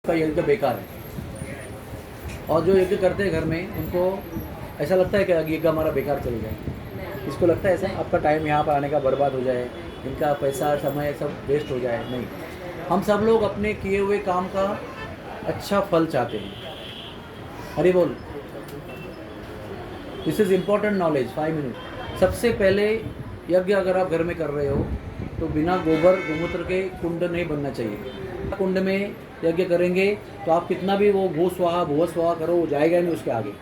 का यज्ञ बेकार है। और जो यज्ञ करते हैं घर में, उनको ऐसा लगता है कि यज्ञ हमारा बेकार चल जाए। इसको लगता है ऐसा आपका टाइम यहाँ पर आने का बर्बाद हो जाए, इनका पैसा समय सब वेस्ट हो जाए। नहीं, हम सब लोग अपने किए हुए काम का अच्छा फल चाहते हैं। हरि बोल। This is important knowledge. 5 minute. सबसे पहले यज्ञ अगर आप घर में कर रहे हो तो बिना गोबर गोमूत्र के कुंड नहीं बनना चाहिए। कुंड में यज्ञ करेंगे तो आप कितना भी वो भू स्वाहा भुव स्वाहा करो, वो जाएगा नहीं उसके आगे।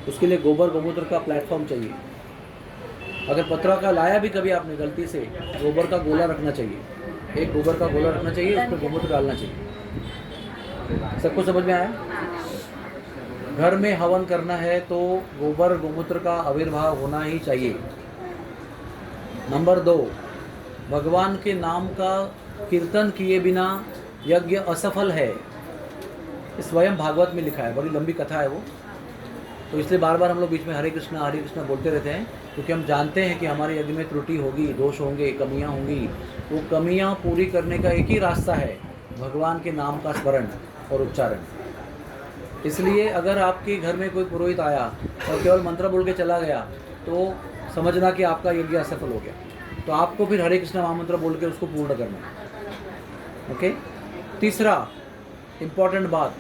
उसके लिए गोबर गोमूत्र का प्लेटफॉर्म चाहिए। अगर पत्रा का लाया भी कभी आपने गलती से, गोबर का गोला रखना चाहिए। एक गोबर का गोला रखना चाहिए, उस पर गोमूत्र डालना चाहिए। सबको समझ में आया? घर में हवन करना है तो गोबर गोमूत्र का आविर्भाव होना ही चाहिए। नंबर 2, भगवान के नाम का कीर्तन किए बिना यज्ञ असफल है। स्वयं भागवत में लिखा है, बड़ी लंबी कथा है वो, तो इसलिए बार बार हम लोग बीच में हरे कृष्णा बोलते रहते हैं, क्योंकि हम जानते हैं कि हमारे यज्ञ में त्रुटि होगी, दोष होंगे, कमियां होंगी। वो कमियां पूरी करने का एक ही रास्ता है, भगवान के नाम का स्मरण और उच्चारण। इसलिए अगर आपके घर में कोई पुरोहित आया और केवल मंत्र बोल के चला गया तो समझना कि आपका यज्ञ असफल हो गया। तो आपको फिर हरे कृष्ण महामंत्र बोल के उसको पूर्ण करना है। ओके। तीसरा इम्पॉर्टेंट बात,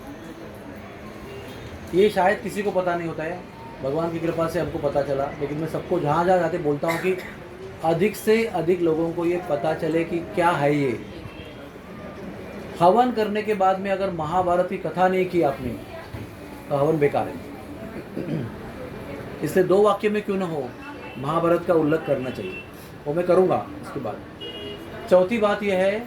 ये शायद किसी को पता नहीं होता है, भगवान की कृपा से हमको पता चला, लेकिन मैं सबको जहाँ जहाँ जाते बोलता हूँ कि अधिक से अधिक लोगों को ये पता चले कि क्या है ये। हवन करने के बाद में अगर महाभारत की कथा नहीं की आपने तो हवन बेकार है। इसलिए 2 वाक्य में क्यों ना हो, महाभारत का उल्लेख करना चाहिए, वो मैं करूँगा इसके बाद। चौथी बात यह है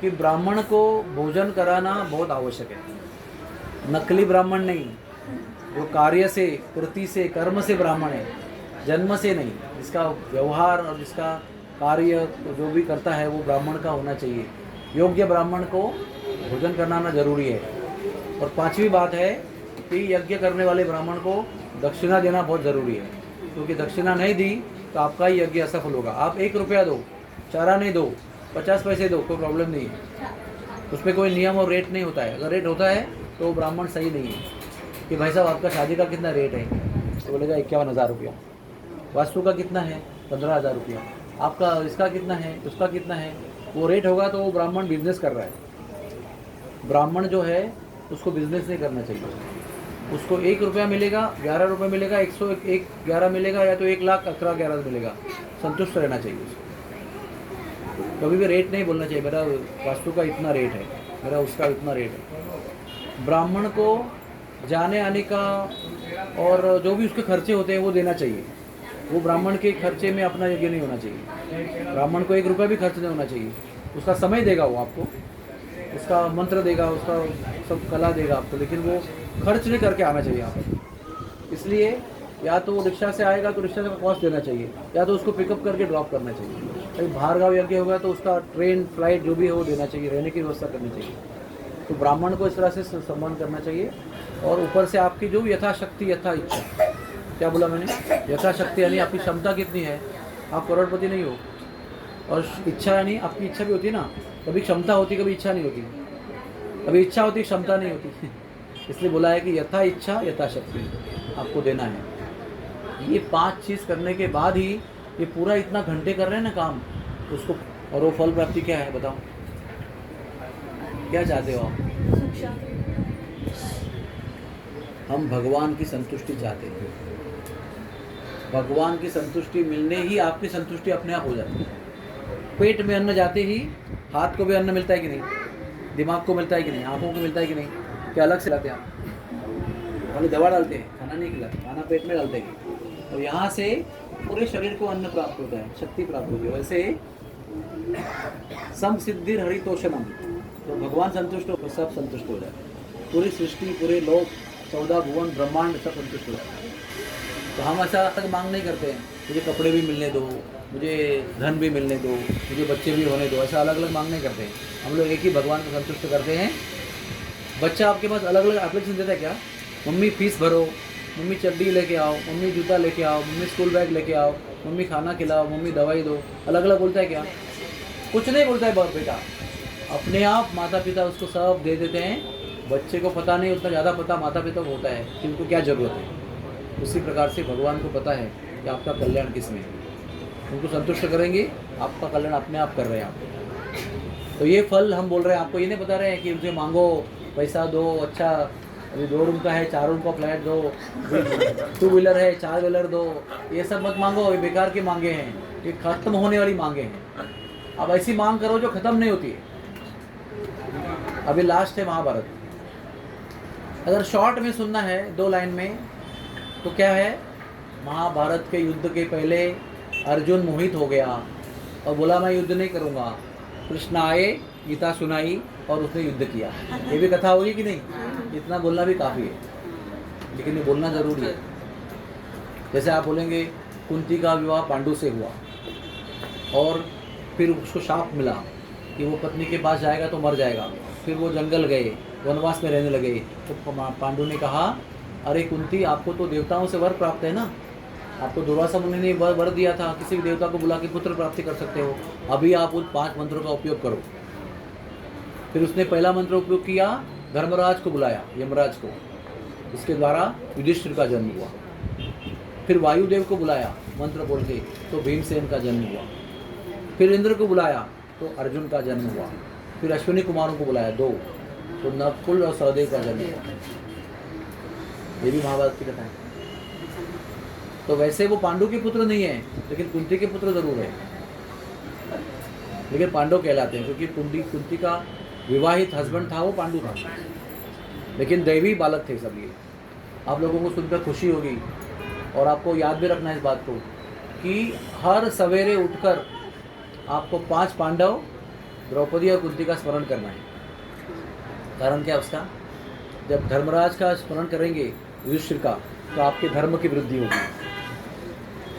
कि ब्राह्मण को भोजन कराना बहुत आवश्यक है। नकली ब्राह्मण नहीं, जो कार्य से, कृति से, कर्म से ब्राह्मण है, जन्म से नहीं। जिसका व्यवहार और जिसका कार्य जो भी करता है वो ब्राह्मण का होना चाहिए। योग्य ब्राह्मण को भोजन कराना जरूरी है। और 5वीं बात है कि यज्ञ करने वाले ब्राह्मण को दक्षिणा देना बहुत ज़रूरी है, क्योंकि दक्षिणा नहीं दी तो आपका ही यज्ञ असफल होगा। आप 1 रुपया दो, चारा नहीं दो, 50 पैसे दो, कोई प्रॉब्लम नहीं है। उसमें कोई नियम और रेट नहीं होता है। अगर रेट होता है तो वो ब्राह्मण सही नहीं है कि भाई साहब आपका शादी का कितना रेट है, तो बोलेगा 51,000 रुपया। वास्तु का कितना है? 15,000 रुपया। आपका इसका कितना है, उसका कितना है, वो रेट होगा तो वो ब्राह्मण बिजनेस कर रहा है। ब्राह्मण जो है उसको बिजनेस नहीं करना चाहिए। उसको 1 रुपया मिलेगा, 11 रुपये मिलेगा, 111 मिलेगा, या तो 1,11,11 मिलेगा, संतुष्ट रहना चाहिए उसको। कभी भी रेट नहीं बोलना चाहिए, मेरा वास्तु का इतना रेट है, मेरा उसका इतना रेट है। ब्राह्मण को जाने आने का और जो भी उसके खर्चे होते हैं वो देना चाहिए। वो ब्राह्मण के खर्चे में अपना यज्ञ नहीं होना चाहिए। ब्राह्मण को 1 रुपया भी खर्च नहीं होना चाहिए। उसका समय देगा वो आपको, उसका मंत्र देगा, उसका सब कला देगा आपको, लेकिन वो खर्च नहीं करके आना चाहिए यहाँ पर। इसलिए या तो वो रिक्शा से आएगा तो रिक्शा का कॉस्ट देना चाहिए, या तो उसको पिकअप करके ड्रॉप करना चाहिए। कहीं बाहर गाँव यज्ञ होगा तो उसका ट्रेन फ्लाइट जो भी है वो देना चाहिए, रहने की व्यवस्था करनी चाहिए। तो ब्राह्मण को इस तरह से सम्मान करना चाहिए। और ऊपर से आपकी जो यथाशक्ति, यथा इच्छा, क्या बोला मैंने? यथाशक्ति यानी आपकी क्षमता कितनी है। आप करोड़पति नहीं हो। और इच्छा यानी आपकी इच्छा भी होती है ना, कभी क्षमता होती, कभी इच्छा नहीं होती, कभी इच्छा होती, क्षमता नहीं होती। इसलिए बोला है कि यथा इच्छा यथाशक्ति आपको देना है। ये 5 चीज़ करने के बाद ही ये पूरा इतना घंटे कर रहे हैं ना काम उसको, और वो फल प्राप्ति क्या है बताओ? क्या चाहते हो आप? हम भगवान की संतुष्टि चाहते हैं। भगवान की संतुष्टि मिलने ही आपकी संतुष्टि अपने आप हो जाती है। पेट में अन्न जाते ही हाथ को भी अन्न मिलता है कि नहीं, दिमाग को मिलता है कि नहीं, आंखों को मिलता है कि नहीं? क्या अलग से लाते हैं आप? खाली दवा डालते हैं, खाना नहीं खिलाते, खाना पेट में डालते हैं, और यहाँ से पूरे शरीर को अन्न प्राप्त होता है, शक्ति प्राप्त होती है। वैसे सम सिद्धि हरितोषणम, तो भगवान संतुष्ट हो तो सब संतुष्ट हो जाए। पूरी सृष्टि, पूरे लोक, 14 भुवन ब्रह्मांड सब संतुष्ट हो जाए। तो हम ऐसा तक मांग नहीं करते हैं मुझे कपड़े भी मिलने दो, मुझे धन भी मिलने दो, मुझे बच्चे भी होने दो, ऐसा अलग अलग मांग नहीं करते हैं। हम लोग एक ही भगवान को संतुष्ट करते हैं। बच्चा आपके पास अलग अलग एप्लीकेशन देता है क्या? मम्मी फीस भरो, मम्मी चड्डी लेके आओ, मम्मी जूता लेके आओ, मम्मी स्कूल बैग लेके आओ, मम्मी खाना खिलाओ, मम्मी दवाई दो, अलग अलग बोलता है क्या? कुछ नहीं बोलता है बेटा। अपने आप माता पिता उसको सब दे देते हैं। बच्चे को पता नहीं, उतना ज़्यादा पता माता पिता को होता है कि उनको क्या ज़रूरत है। उसी प्रकार से भगवान को पता है कि आपका कल्याण किस में है। उनको संतुष्ट करेंगे, आपका कल्याण अपने आप कर रहे हैं आप। तो ये फल हम बोल रहे हैं, आपको ये नहीं बता रहे हैं कि उनसे मांगो, पैसा दो, अच्छा अभी 2 रूम का है 4 रूम का फ्लैट दो, 2 व्हीलर है 4 व्हीलर दो, ये सब मत मांगो, ये बेकार की मांगे हैं, ये खत्म होने वाली मांगे हैं। अब ऐसी मांग करो जो खत्म नहीं होती है। अभी लास्ट है महाभारत। अगर शॉर्ट में सुनना है 2 लाइन में तो क्या है, महाभारत के युद्ध के पहले अर्जुन मोहित हो गया और बोला मैं युद्ध नहीं करूँगा। कृष्ण आए, गीता सुनाई और उसने युद्ध किया। ये भी कथा होगी कि नहीं? इतना बोलना भी काफ़ी है, लेकिन ये बोलना ज़रूरी है। जैसे आप बोलेंगे कुंती का विवाह पांडु से हुआ और फिर उसको शाप मिला कि वो पत्नी के पास जाएगा तो मर जाएगा। फिर वो जंगल गए, वनवास में रहने लगे। तो पांडु ने कहा, अरे कुंती, आपको तो देवताओं से वर प्राप्त है ना, आपको दुर्वासा मुनि ने वर दिया था, किसी भी देवता को बुला के पुत्र प्राप्ति कर सकते हो। अभी आप उन 5 मंत्रों का उपयोग करो। फिर उसने पहला मंत्र उपयोग किया, धर्मराज को बुलाया, यमराज को, इसके द्वारा युधिष्ठिर का जन्म हुआ। फिर वायुदेव को बुलाया मंत्र बोल के, तो भीमसेन का जन्म हुआ। फिर इंद्र को बुलाया तो अर्जुन का जन्म हुआ। फिर अश्विनी कुमारों को बुलाया 2, तो नकुल और सहदेव का जन्म हुआ। ये भी महाभारत की कथा है। तो वैसे वो पांडु के पुत्र नहीं है, लेकिन कुंती के पुत्र जरूर है, लेकिन पांडव कहलाते हैं क्योंकि कुंती का विवाहित हस्बैंड था, वो पांडु था, लेकिन दैवी बालक थे सब। ये आप लोगों को सुनकर खुशी होगी और आपको याद भी रखना है इस बात को कि हर सवेरे उठकर आपको 5 पांडव, द्रौपदी और कुंती का स्मरण करना है। कारण क्या उसका? जब धर्मराज का स्मरण करेंगे, युधिष्ठिर का, तो आपके धर्म की वृद्धि होगी,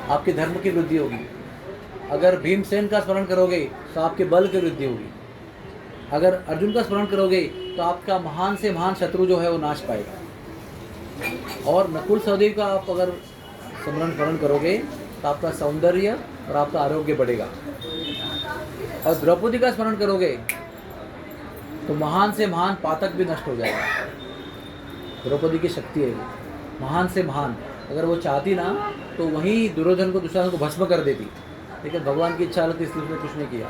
आपके धर्म की वृद्धि होगी। अगर भीमसेन का स्मरण करोगे तो आपके बल की वृद्धि होगी। अगर अर्जुन का स्मरण करोगे तो आपका महान से महान शत्रु जो है वो नाश पाएगा। और नकुल सहदेव का आप अगर स्मरण करोगे तो आपका सौंदर्य और आपका आरोग्य बढ़ेगा। और द्रौपदी का स्मरण करोगे तो महान से महान पातक भी नष्ट हो जाएगा। द्रौपदी की शक्ति है वो, महान से महान। अगर वो चाहती ना तो वहीं दुर्योधन को, दुशासन को भस्म कर देती, लेकिन भगवान की इच्छा लगती, इसलिए उसने कुछ नहीं किया।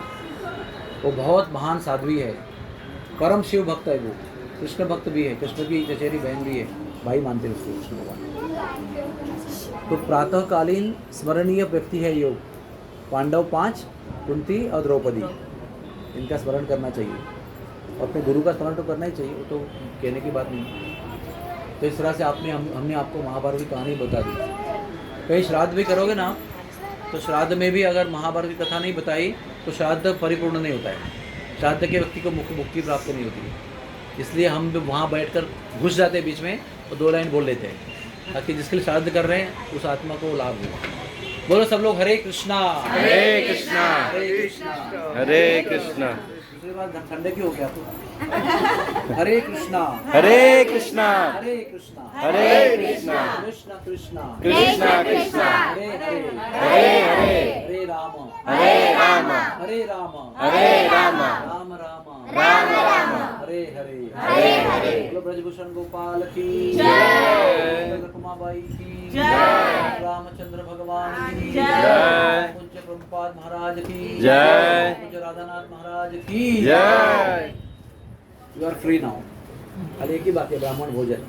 वो बहुत महान साध्वी है, परम शिव भक्त है वो, कृष्ण भक्त भी है, कृष्ण की चचेरी बहन भी है, भाई मानते हैं उसको कृष्ण भगवान। तो प्रातःकालीन स्मरणीय व्यक्ति है योग। पांडव 5, कुंती और द्रौपदी, इनका स्मरण करना चाहिए। और अपने गुरु का स्मरण तो करना ही चाहिए, वो तो कहने की बात नहीं। तो इस तरह से हमने आपको महाभारत की कहानी बता दी। कहीं श्राद्ध भी करोगे ना, तो श्राद्ध में भी अगर महाभारत की कथा नहीं बताई तो श्राद्ध परिपूर्ण नहीं होता है। श्राद्ध के व्यक्ति को मुक्ति प्राप्त नहीं होती है। इसलिए हम भी वहाँ बैठकर घुस जाते हैं बीच में और 2 लाइन बोल लेते हैं, ताकि जिसके लिए श्राद्ध कर रहे हैं उस आत्मा को लाभ हो। बोलो सब लोग, हरे कृष्णा हरे कृष्णा हरे कृष्णा हरे कृष्णा। दूसरी बार ठंडे क्यों हो गया आपको? हरे कृष्णा हरे कृष्णा हरे कृष्णा हरे कृष्णा कृष्णा कृष्णा कृष्णा कृष्णा हरे हरे हरे हरे हरे राम हरे राम हरे राम हरे राम राम राम राम राम हरे हरे हरे हरे। बोलो ब्रजभूषण गोपाल की जय। रकुमाबाई की जय। रामचंद्र भगवान की जय। पूज्य प्रभुपाद महाराज की जय। पूज्य राधानाथ महाराज की जय। You are free now. खाली एक ही बात है, ब्राह्मण भोजन।